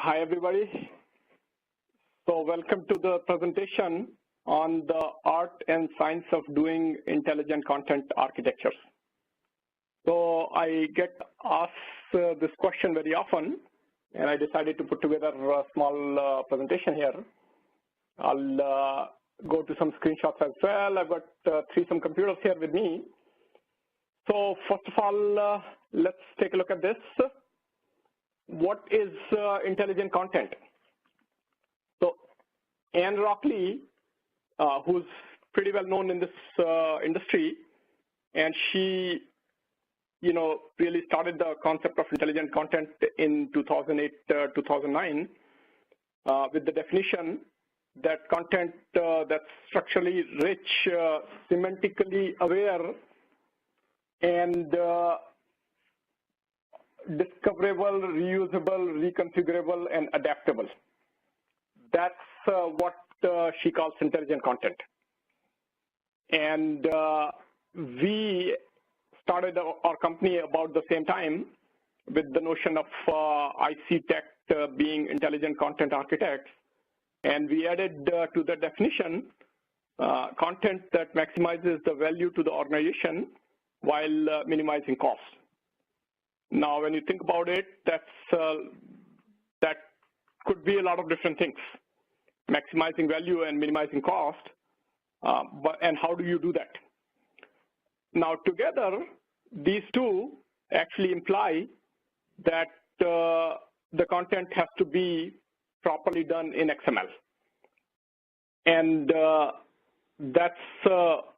Hi, everybody. So welcome to the presentation on the art and science of doing intelligent content architectures. So I get asked this question very often, and I decided to put together a small presentation here. I'll go to some screenshots as well. I've got some computers here with me. So first of all, let's take a look at this. What is intelligent content? So Anne Rockley, who's pretty well known in this industry, and she, really started the concept of intelligent content in 2008, 2009, with the definition that content that's structurally rich, semantically aware, and discoverable, reusable, reconfigurable, and adaptable. That's what she calls intelligent content. And we started our company about the same time with the notion of IC Tech being intelligent content architects. And we added to the definition content that maximizes the value to the organization while minimizing costs. Now, when you think about it, that could be a lot of different things, maximizing value and minimizing cost, and how do you do that? Now, together, these two actually imply that the content has to be properly done in XML. And that's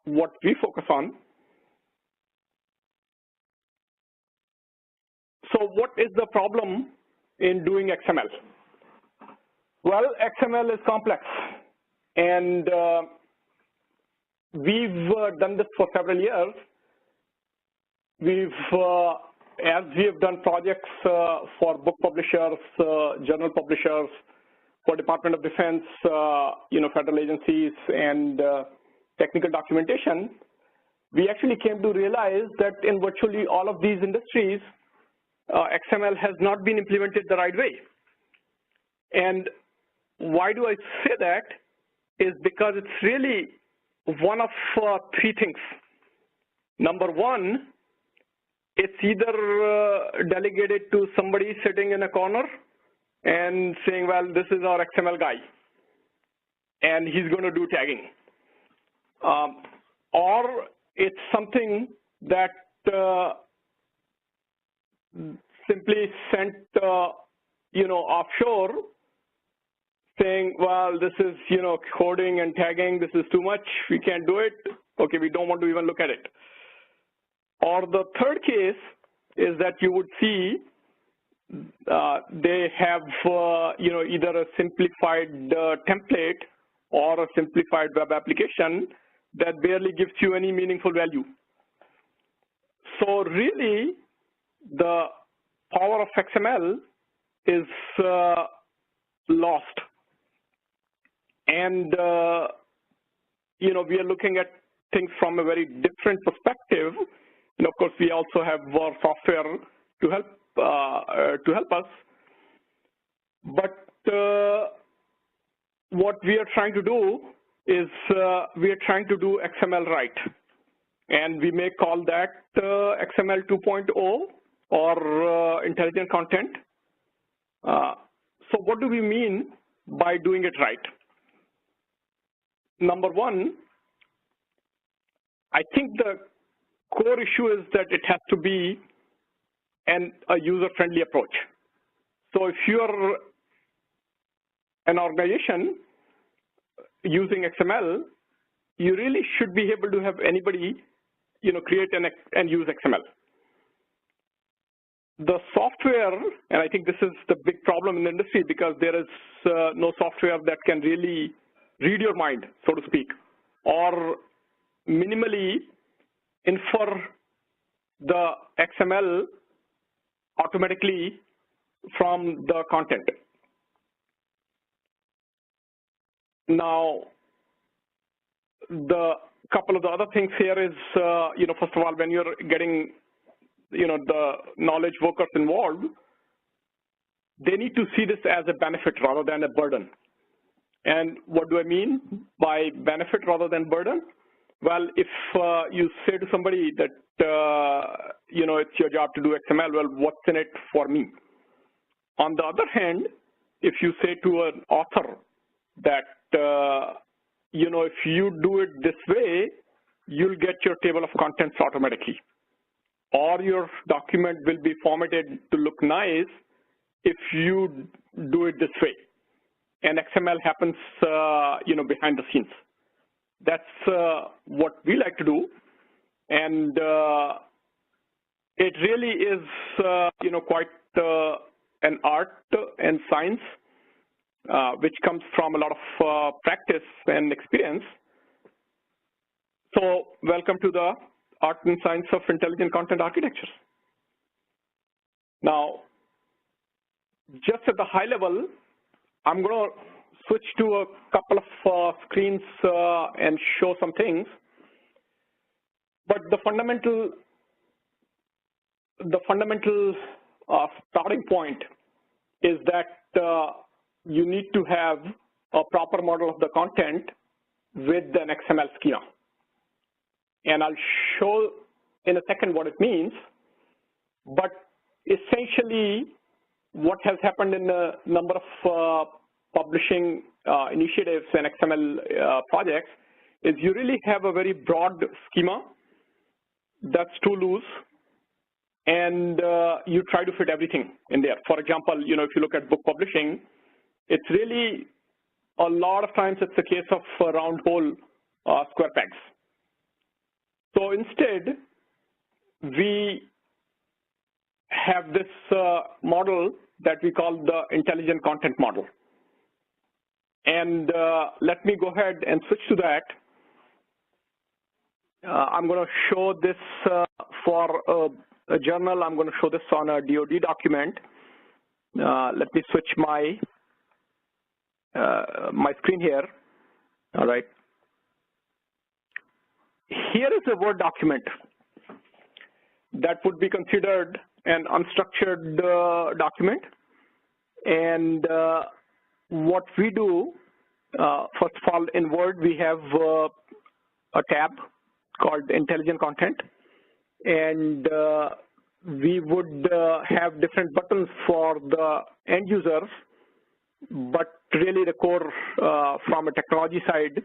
what we focus on. So what is the problem in doing XML? Well, XML is complex, and we've done this for several years. As we have done projects for book publishers, journal publishers, for Department of Defense, federal agencies, and technical documentation, we actually came to realize that in virtually all of these industries, XML has not been implemented the right way. And why do I say that? Is because it's really one of three things. Number one, it's either delegated to somebody sitting in a corner and saying, well, this is our XML guy, and he's going to do tagging. Or it's something that simply sent, offshore, saying, well, this is, coding and tagging, this is too much, we can't do it, okay, we don't want to even look at it. Or the third case is that you would see they have, either a simplified template or a simplified web application that barely gives you any meaningful value. So really, the power of XML is lost. And, we are looking at things from a very different perspective. And of course, we also have our software to help us. But what we are trying to do is we are trying to do XML right. And we may call that XML 2.0 or intelligent content. So what do we mean by doing it right? Number one, I think the core issue is that it has to be a user-friendly approach. So if you're an organization using XML, you really should be able to have anybody, create and use XML. The software, and I think this is the big problem in the industry because there is no software that can really read your mind, so to speak, or minimally infer the XML automatically from the content. Now, the couple of the other things here is, first of all, when you're getting, the knowledge workers involved, they need to see this as a benefit rather than a burden. And what do I mean by benefit rather than burden? Well, if you say to somebody that, it's your job to do XML, well, what's in it for me? On the other hand, if you say to an author that, if you do it this way, you'll get your table of contents automatically, or your document will be formatted to look nice if you do it this way. And XML happens, behind the scenes. That's what we like to do, and it really is, quite an art and science, which comes from a lot of practice and experience. So, welcome to the art and science of intelligent content architectures. Now, just at the high level, I'm going to switch to a couple of screens and show some things. But the fundamental starting point is that you need to have a proper model of the content with an XML schema. And I'll show in a second what it means. But essentially, what has happened in a number of publishing initiatives and XML projects is you really have a very broad schema that's too loose, and you try to fit everything in there. For example, if you look at book publishing, it's really a lot of times it's a case of round hole square pegs. So instead, we have this model that we call the intelligent content model. And let me go ahead and switch to that. I'm going to show this for a journal. I'm going to show this on a DoD document. Let me switch my screen here. All right. Here is a Word document that would be considered an unstructured document. And what we do, first of all, in Word, we have a tab called Intelligent Content. And we would have different buttons for the end users, but really the core from a technology side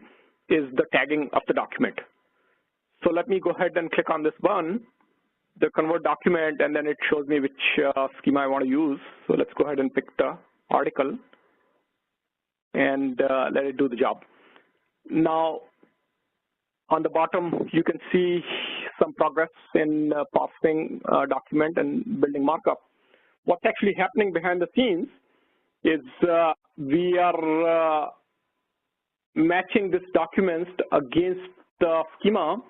is the tagging of the document. So let me go ahead and click on this button, the convert document, and then it shows me which schema I want to use. So let's go ahead and pick the article and let it do the job. Now, on the bottom, you can see some progress in parsing document and building markup. What's actually happening behind the scenes is we are matching this document against the schema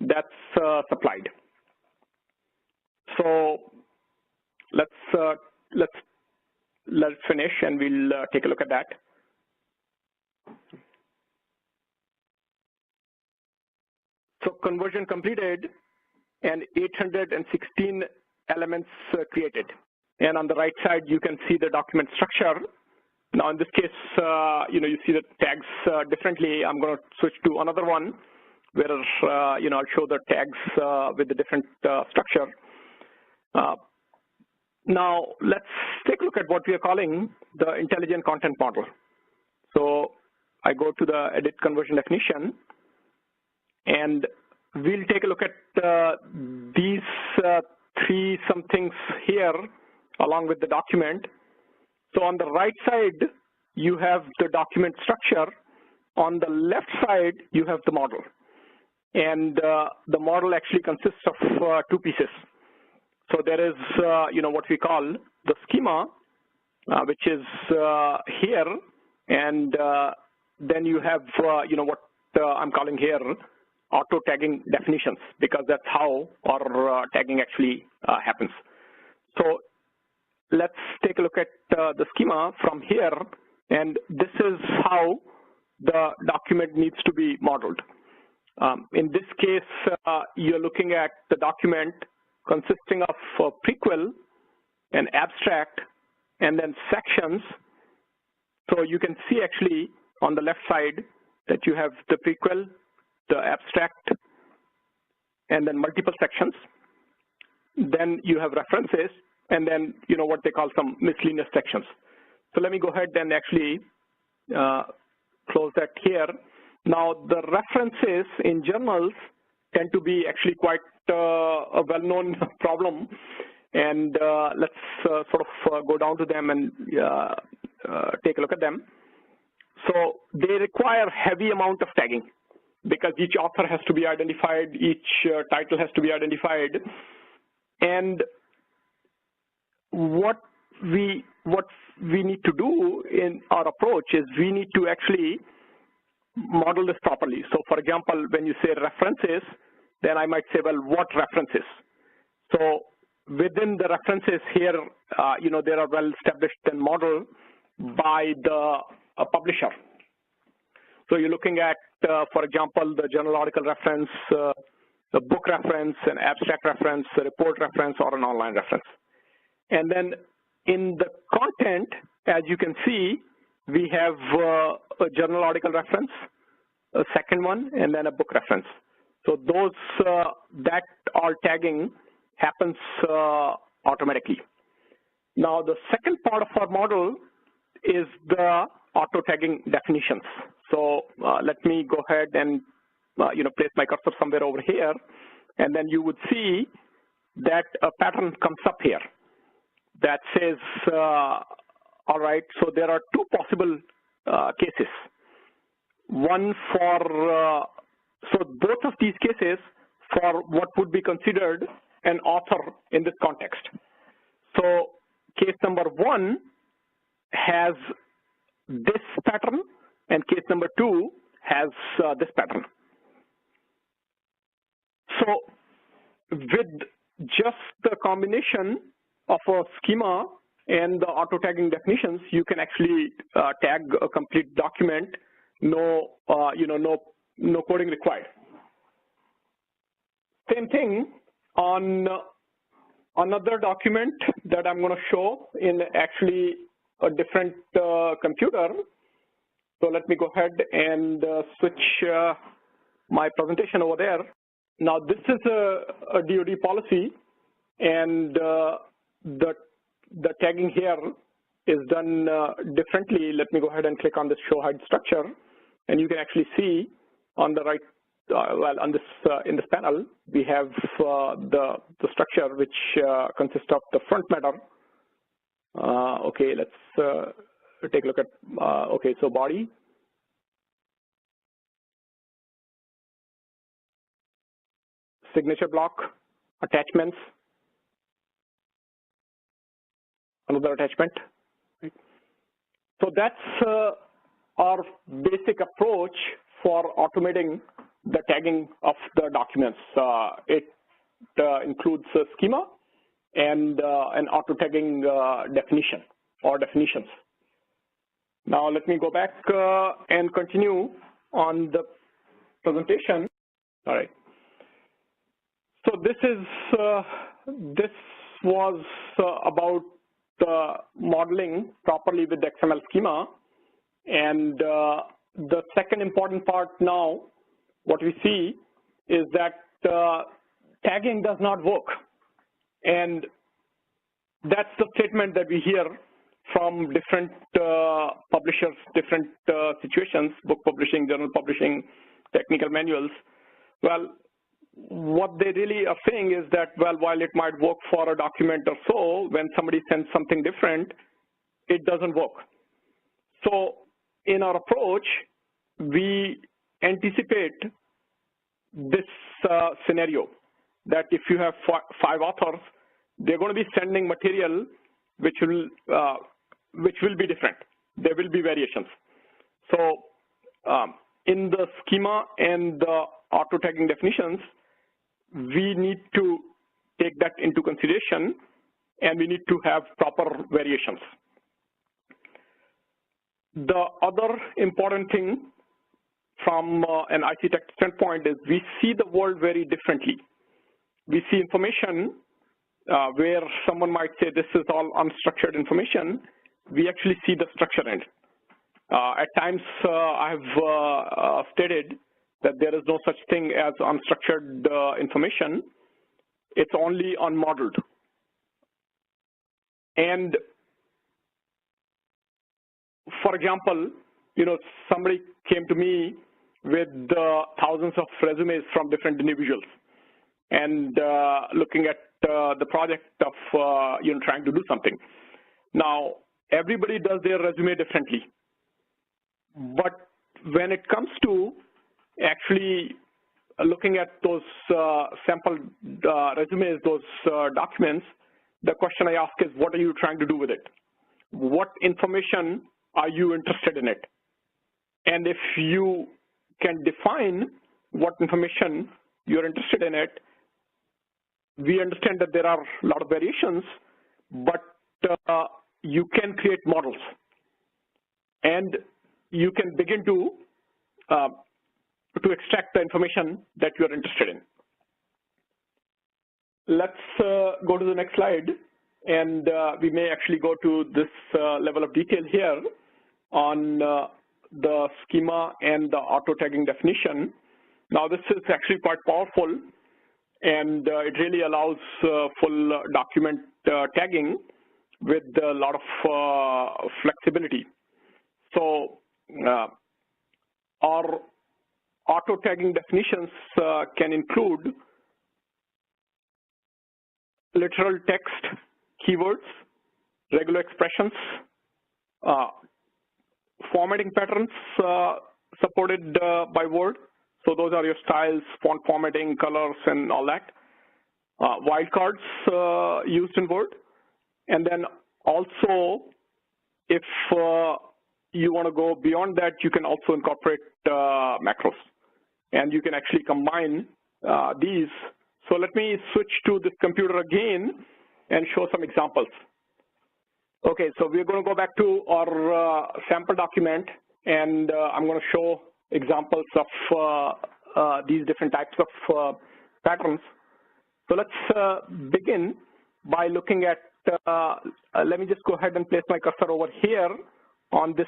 that's supplied. So let's let it finish, and we'll take a look at that. So conversion completed, and 816 elements created. And on the right side, you can see the document structure. Now, in this case, you see the tags differently. I'm going to switch to another one where, I'll show the tags with the different structure. Now, let's take a look at what we are calling the intelligent content model. So I go to the edit conversion definition, and we'll take a look at these three some things here along with the document. So on the right side, you have the document structure. On the left side, you have the model. And the model actually consists of two pieces. So there is, what we call the schema, which is here. And then you have, what I'm calling here auto tagging definitions, because that's how our tagging actually happens. So let's take a look at the schema from here, and this is how the document needs to be modeled. In this case, you're looking at the document consisting of a prequel, an abstract, and then sections. So you can see actually on the left side that you have the prequel, the abstract, and then multiple sections. Then you have references, and then what they call some miscellaneous sections. So let me go ahead and actually close that here. Now the references in journals tend to be actually quite a well-known problem, and let's sort of go down to them and take a look at them. So they require heavy amount of tagging because each author has to be identified, each title has to be identified, and what we need to do in our approach is we need to actually model this properly. So for example, when you say references, then I might say, well, what references? So within the references here, they are well established and modeled by the publisher. So you're looking at, for example, the journal article reference, the book reference, an abstract reference, a report reference, or an online reference. And then in the content, as you can see, we have a journal article reference, a second one, and then a book reference. So those, that all tagging happens automatically. Now the second part of our model is the auto tagging definitions. So let me go ahead and place my cursor somewhere over here, and then you would see that a pattern comes up here that says, all right, so there are two possible cases. One for, so both of these cases for what would be considered an author in this context. So case number one has this pattern, and case number two has this pattern. So with just the combination of a schema and the auto tagging definitions, you can actually tag a complete document. No, no coding required. Same thing on another document that I'm going to show in actually a different computer. So let me go ahead and switch my presentation over there. Now this is a DoD policy, and the tagging here is done differently. Let me go ahead and click on this show hide structure, and you can actually see on the right, well, on this in this panel, we have the structure which consists of the front matter. Okay, let's take a look at. Okay, so body, signature block, attachments, another attachment. Right? So that's our basic approach for automating the tagging of the documents. It includes a schema and an auto tagging definition or definitions. Now let me go back and continue on the presentation. All right. So this is this was about modeling properly with the XML schema, and the second important part now, what we see is that tagging does not work, and that's the statement that we hear from different publishers, different situations, book publishing, journal publishing, technical manuals. Well, what they really are saying is that, well, while it might work for a document or so, when somebody sends something different, it doesn't work. So in our approach, we anticipate this scenario, that if you have five authors, they're going to be sending material which will be different. There will be variations. So in the schema and the auto tagging definitions, we need to take that into consideration, and we need to have proper variations. The other important thing from an IT tech standpoint is we see the world very differently. We see information where someone might say this is all unstructured information, we actually see the structure in it. At times, I have stated that there is no such thing as unstructured information. It's only unmodeled. And for example, somebody came to me with thousands of resumes from different individuals, and looking at the project of trying to do something. Now, everybody does their resume differently, but when it comes to actually looking at those sample resumes, those documents, the question I ask is, what are you trying to do with it? What information are you interested in it? And if you can define what information you're interested in it, we understand that there are a lot of variations, but you can create models, and you can begin to extract the information that you're interested in. Let's go to the next slide, and we may actually go to this level of detail here on the schema and the auto tagging definition. Now, this is actually quite powerful, and it really allows full document tagging with a lot of flexibility. So our auto tagging definitions can include literal text, keywords, regular expressions, formatting patterns supported by Word. So those are your styles, font formatting, colors, and all that. Wildcards used in Word. And then also, if you want to go beyond that, you can also incorporate macros. And you can actually combine these. So let me switch to this computer again and show some examples. Okay, so we're going to go back to our sample document, and I'm going to show examples of these different types of patterns. So let's begin by looking at, let me just go ahead and place my cursor over here on this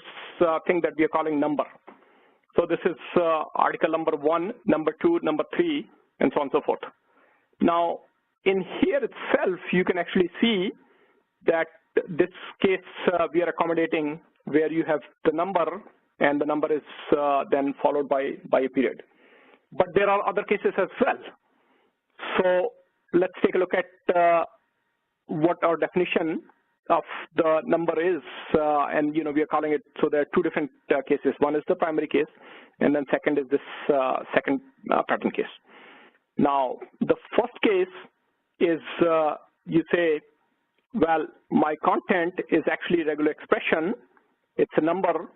thing that we are calling number. So this is article number 1, number 2, number 3, and so on and so forth. Now, in here itself, you can actually see that this case we are accommodating where you have the number, and the number is then followed by a period. But there are other cases as well. So let's take a look at what our definition of the number is, and we are calling it, so there are two different cases. One is the primary case, and then second is this second pattern case. Now, the first case is you say, well, my content is actually regular expression. It's a number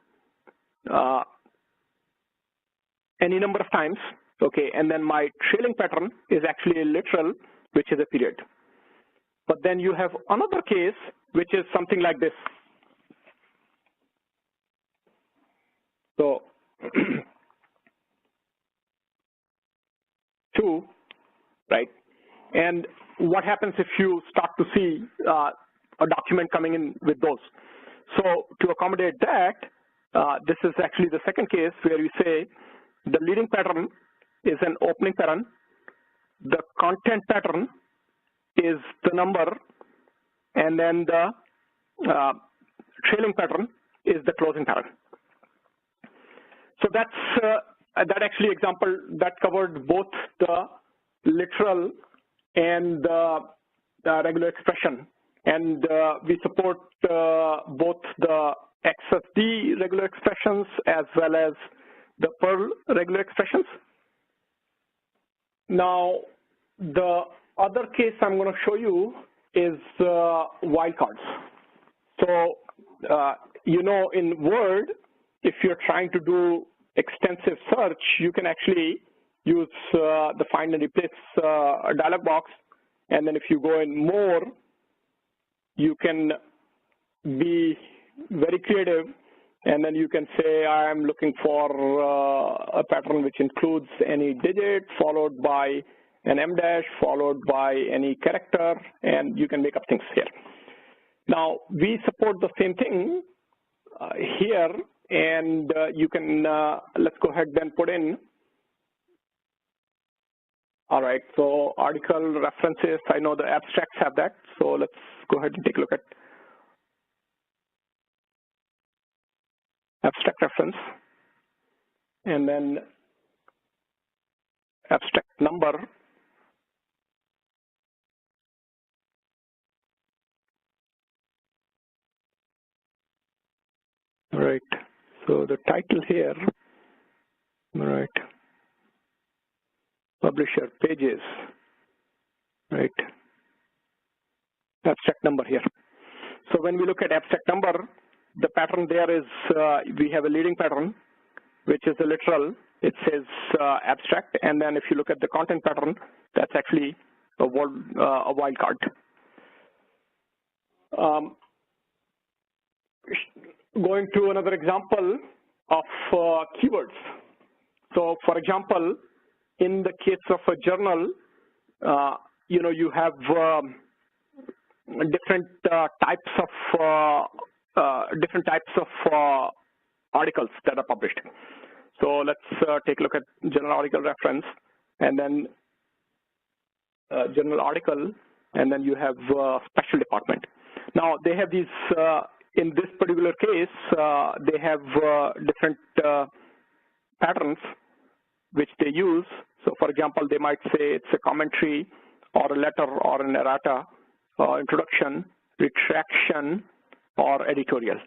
any number of times, okay, and then my trailing pattern is actually a literal, which is a period. But then you have another case, which is something like this. So, 2, right? And what happens if you start to see a document coming in with those? So to accommodate that, this is actually the second case where we say the leading pattern is an opening pattern, the content pattern is the number, and then the trailing pattern is the closing pattern. So that's that actually example that covered both the literal and the regular expression, and we support both the XSD regular expressions as well as the Perl regular expressions. Now, the other case I'm going to show you is wildcards. So, in Word, if you're trying to do extensive search, you can actually use the find and replace dialog box, and then if you go in more, you can be very creative, and then you can say I'm looking for a pattern which includes any digit followed by an M dash followed by any character, and you can make up things here. Now, we support the same thing here, and you can, let's go ahead and put in. All right, so article references, I know the abstracts have that, so let's go ahead and take a look at abstract reference, and then abstract number. All right, so the title here, all right, publisher pages, right, abstract number here. So when we look at abstract number, the pattern there is, we have a leading pattern, which is the literal. It says abstract, and then if you look at the content pattern, that's actually a wildcard. Going to another example of keywords. So, for example, in the case of a journal, you have different types of articles that are published. So let's take a look at journal article reference, and then journal article, and then you have special department. Now they have these. In this particular case, they have different patterns which they use. So, for example, they might say it's a commentary, or a letter, or an errata, introduction, retraction, or editorial.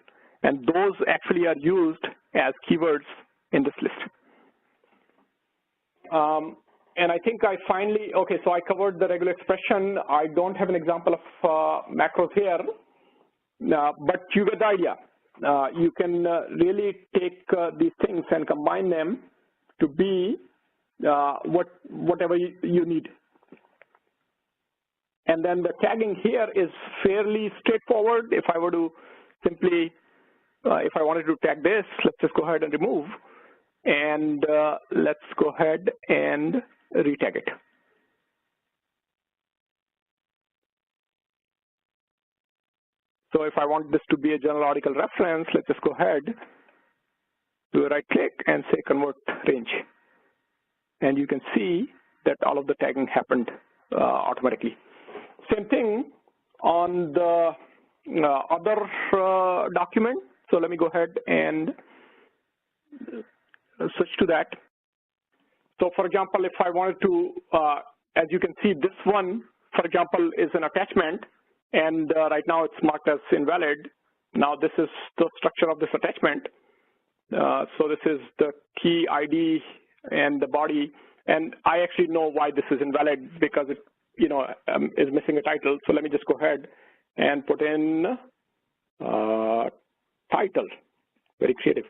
And those actually are used as keywords in this list. And I think I finally, okay, so I covered the regular expression. I don't have an example of macros here, but you get the idea. You can really take these things and combine them to be whatever you need. And then the tagging here is fairly straightforward. If I were to simply, if I wanted to tag this, let's just go ahead and remove. And let's go ahead and retag it. So if I want this to be a journal article reference, let's just go ahead, do a right click and say convert range. And you can see that all of the tagging happened automatically. Same thing on the other document. So let me go ahead and switch to that. So for example, if I wanted to, as you can see, this one, for example, is an attachment, and right now it's marked as invalid. Now this is the structure of this attachment. So this is the key ID and the body, and I actually know why this is invalid because it, is missing a title. So let me just go ahead and put in title. Very creative.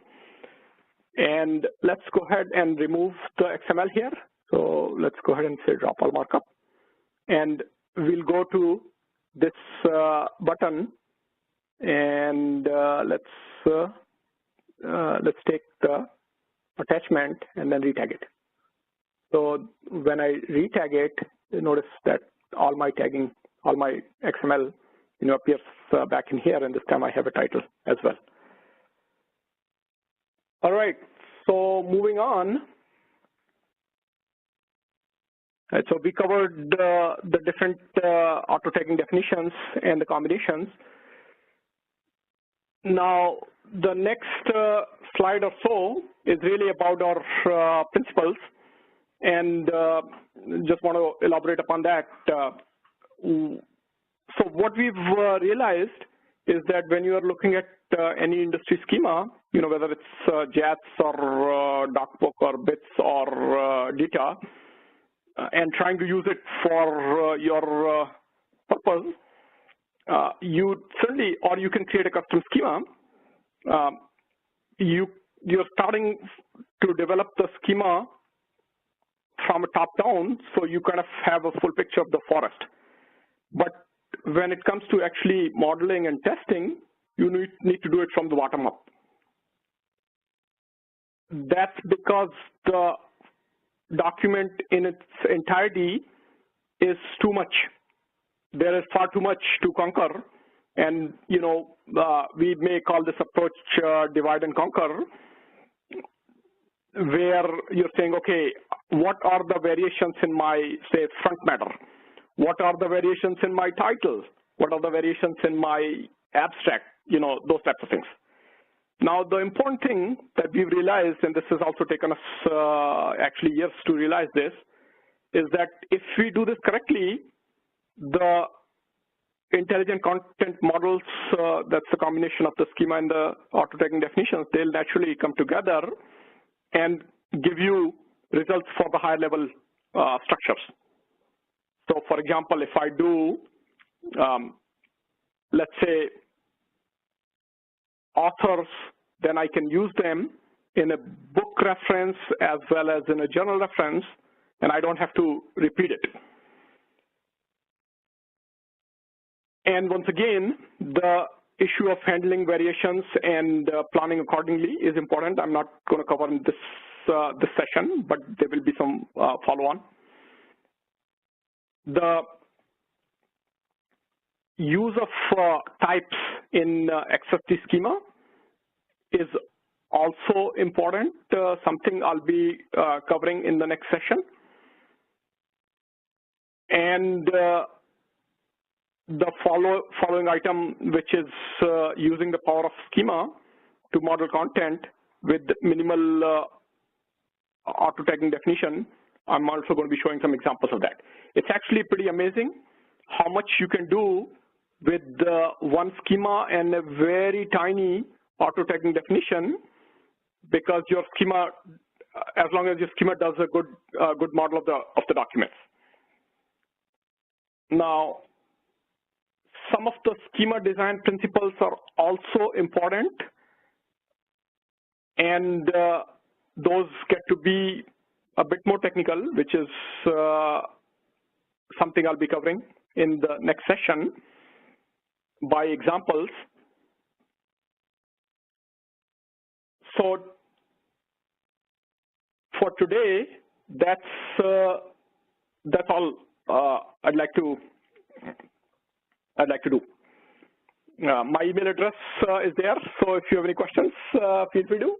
And let's go ahead and remove the XML here. So let's go ahead and say drop all markup, and we'll go to this button, and let's take the attachment and then retag it. So when I retag it, you notice that all my tagging, all my XML, appears back in here, and this time I have a title as well. All right, so moving on. Right, so we covered the different auto tagging definitions and the combinations. Now, the next slide or so is really about our principles, and just want to elaborate upon that. So what we've realized is that when you are looking at any industry schema, whether it's JATS or DocBook or BITS or DITA, and trying to use it for your purpose, you certainly, or you can create a custom schema. You're starting to develop the schema from a top down, so you kind of have a full picture of the forest. But when it comes to actually modeling and testing, you need to do it from the bottom up. That's because the document in its entirety is too much. There is far too much to conquer. And, we may call this approach divide and conquer, where you're saying, okay, what are the variations in my, say, front matter? What are the variations in my title? What are the variations in my abstract? Those types of things. Now, the important thing that we've realized, and this has also taken us actually years to realize this, is that if we do this correctly, the intelligent content models, that's the combination of the schema and the auto-tagging definitions, they'll naturally come together and give you results for the higher level structures. So for example, if I do, let's say, authors, then I can use them in a book reference as well as in a journal reference, and I don't have to repeat it. And once again, the issue of handling variations and planning accordingly is important. I'm not going to cover in this session, but there will be some follow-on. The use of types in XSD schema is also important, something I'll be covering in the next session. And the following item, which is using the power of schema to model content with minimal auto-tagging definition, I'm also going to be showing some examples of that. It's actually pretty amazing how much you can do with one schema and a very tiny auto-tagging definition, because your schema, as long as your schema does a good model of the documents. Now, some of the schema design principles are also important, and those get to be a bit more technical, which is something I'll be covering in the next session by examples. So for today, that's all I'd like to do. My email address is there, so if you have any questions, feel free to.